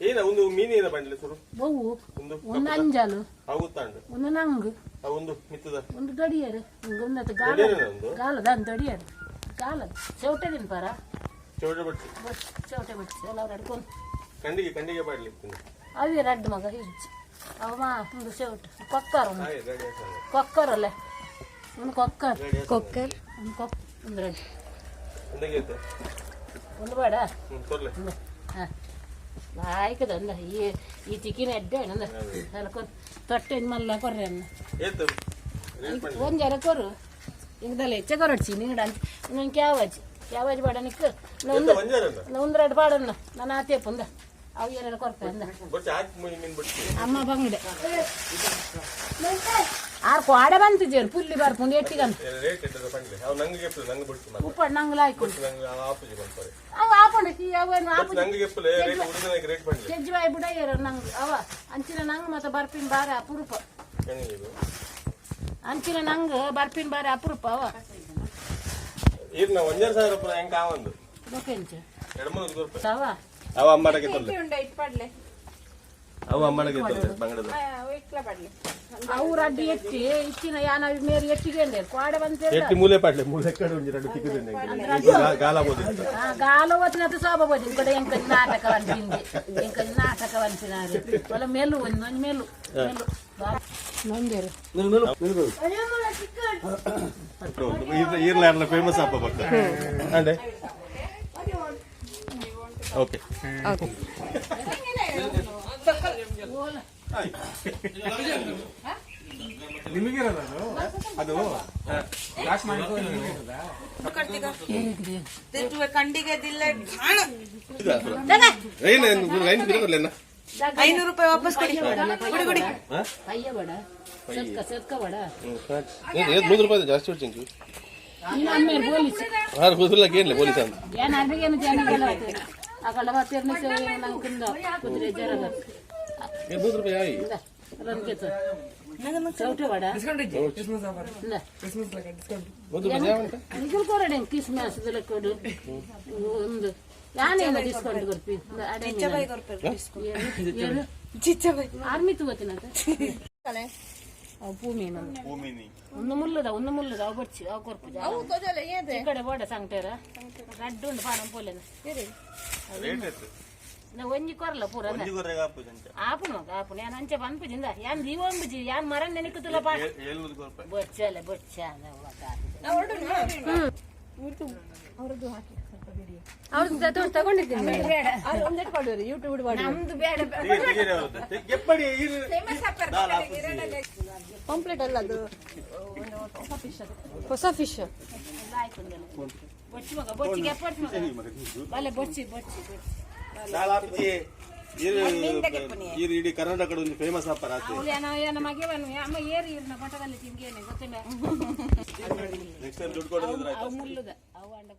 ಏನ ಒಂದು ಮೀನಿನ ಬಂಡ್ಲೆ ಸುರು ಬಹು ಒಂದು ಅಂಜಾಲು ಆಗುತ್ತಾಂಡು ಒಂದು ನಂಗು ಒಂದು ಮಿತ್ತದ ಒಂದು ದಡಿಯರು ಒಂದು ಗಾಲದ ಅಂತ ದಡಿಯರು ಗಾಲದ ಚೌಟೆ ತಿನ್ಪಾರ ಚೌಟೆ ಬಟ್ಟಿ ಚೌಟೆ ಬಟ್ಟಿ ಎಲ್ಲ ಅಡ್ಕೊಂಡು ಕಂಡಿಗೆ ಬಾಡ್ಲಿಕ್ಕೆ ಅವೇ ರಡ್ಡು ಮಗ ಹಿಡ್ಚಿ ಅವ ಒಂದು ಚೌಟ ಕೊಕ್ಕರ್ ಕೊಕ್ಕರಲ್ಲ ಒಂದು ಕೊಕ್ಕರ್ ಕೊಕ್ಕರ್ ಒಂದು ರಡ್ಡು ಒಂದು ಬೇಡ ಹಾಂ ಆಯ್ಕದ ಅಂದ ಈ ಚಿಕ್ಕಿನ ಎಡ್ಡೆ ಅಂದ ಅಲ್ಕೊಂಡು ತೊಟ್ಟೆ ಮಲ್ಲ ಕೊರ್ರೆ ಅನ್ನ ಒಂದು ಜರ ಕೊರು ಇಂಗದಲ್ಲ ಹೆಚ್ಚೆ ಕೊರಡ್ಸಿ ನೀಡ ನಂಗೆ ಕ್ಯಾವಾಜ್ ಬೇಡ ನಿಕ್ಕ ಒಂದು ಎರಡು ಬಾಡನ್ನ ನಾನು ಆತೇಪ ಅಂದ ಅವು ಏನಾರ ಕೊರತೆ ಅಂದ ಅಮ್ಮ ಬಂಗಡೆ ಆರು ಕೋಡೆ ಬಂತಿದ್ದೇರು ಪುಲ್ಲಿ ಬರ್ಕೊಂಡು ಎಟ್ಟಿಗಂತ ಉಪ್ಪ ನಂಗೆ ಲಾಯ್ಕೊಂಡು ಅವ ಆಪಂಡ ಕೆಜ್ಜಿ ಬಾಯಿ ಬಿಡ ನಂಗೆ ಅವ ಅಂಚಿನ ನಂಗೆ ಮತ್ತೆ ಬರ್ಪಿನ ಬಾರಿ ಅಪರೂಪ ಅಂಚಿನ ನಂಗೆ ಬರ್ಪಿನ ಬಾರಿ ಅಪರೂಪ ಅವ ಅವ ಅವ ಅಮ್ಮಡಗೆ ಅವ ಅಮ್ಮಡಗೆ ಅವ್ರ ಅಡ್ಡಿ ಎತ್ತಿ ಇಚ್ಚಿನ ಯಾನ ಮೇರೆ ಎಟ್ಟಿಗೆ ಕೋಡೆ ಬಂತ ಮೂಲೆ ಪಾಡ್ಲೆ ಮೂಲೆ ಕಡೆ ಒಂದು ಎರಡು ಟಿಕೆಟ್ ಗಾಲ ಬೋದಿ ಗಾಲ ಓದಿನದು ಸೋಬ ಬೋದಿ ಈ ಕಡೆ ಎಂಕ ನಾಟಕ ಅಂತಿಂದೆ ಎಂಕ ನಾಟಕ ಅಂತಿನಾರೆ ಒಲ ಮೇಲು ಒಂದು ಮೇಲು ನೊಂದೇರು ಈರ್ಲ ಫೇಮಸ್ ಅಪ್ಪ ಪಕ್ಕ ಅಂಡೆ ಓಕೆ ನಿಮಗೆ ಅದು ಕಂಡಿಗೆ 500 ರೂಪಾಯಿ ವಾಪಸ್ ಕೊಡಿ ಕೊಡಿ ಅಯ್ಯ ಬೇಡ ಸತ್ಕ ಬೇಡ 100 ರೂಪಾಯಿ ಜಾಸ್ತಿ ಹೊಡ್ತೀನಿ ಪೊಲೀಸ್ ಅಂತ ಏನ್ ಅರ್ಬಿಗೇನು ಜನಗೆಲ್ಲ ಅಕಲ್ಲ ಬತ್ತಿರ್ನ ನಂಗಿಂದ ಕುದುರೆ ಜರಗ 100 ರೂಪಾಯಿ ಚೌಟೆ ಬೇಡ ಕೊರಡೆ ಕಿಸ್ಮಿಸ್ ಕೊಡು ಒಂದು ಯಾನೇನ ಡಿಸ್ಕೌಂಟ್ ಕೊಡ್ತೀವಿ ಆರ್ಮಿ ತಗೋತೀನಂತ ಅವು ಪೂಮೀನಿ ಒಂದು ಮುಲ್ಲದ ಅವು ಬರ್ಚಿ ಅವು ಕೊರ್ಪು ಕಡೆ ಬೋಡ ಸಂಗಟೇರ ರಡ್ಡು ಉಂಡು ಪಾಡಂ ಪೋಲೆನ ಒಂಜಿ ಕೊರಲ ಪೂರ ಆಪುನು ಆಪುನು ಯಾನ್ ಅಂಚೆ ಪನ್ಪುಜಿಂದ ಯಾನ್ ಜೀವಂಬುಜಿ ಯಾನ್ ಮರ ನೆನಕುತ್ತಲ್ಲ ಪಾ ಬೊಚ್ಚಲೆ ಬೊಚ್ಚ ಅವ್ರದ್ದು ತಗೊಂಡಿದ್ದೀನಿ ಯೂಟ್ಯೂಬ್ ನಮ್ದು ಬೇಡ ಪಾಂಪ್ಲೆಟ್ ಅಲ್ಲ ಅದು ಹೊಸ ಫಿಶ್ ಬೊಚ್ಚಿ ಮಗ ಬೊಚ್ಚಿಗೆ ಎಪ್ಪರ್ಸ್ ಮಗ ಬಲೆ ಬೊಚ್ಚಿ ಇಡೀ ಕರ್ನಾಟಕ ಕಡೆ ಒಂದು ಫೇಮಸ್ ಅಪ್ಪ ಮಗೆ ಅಮ್ಮ ಏರಿ ಇರ್ನ ಪಟದಲ್ಲಿ ತಿಂಗೇನೆ ಗೊತ್ತಿಲ್ಲ ನೆಕ್ಸ್ಟ್ ಟೈಮ್ ದುಡ್ಡು ಕೊಡೋದು ಮುಲ್ಲುದ ಅವು ಅಂಡ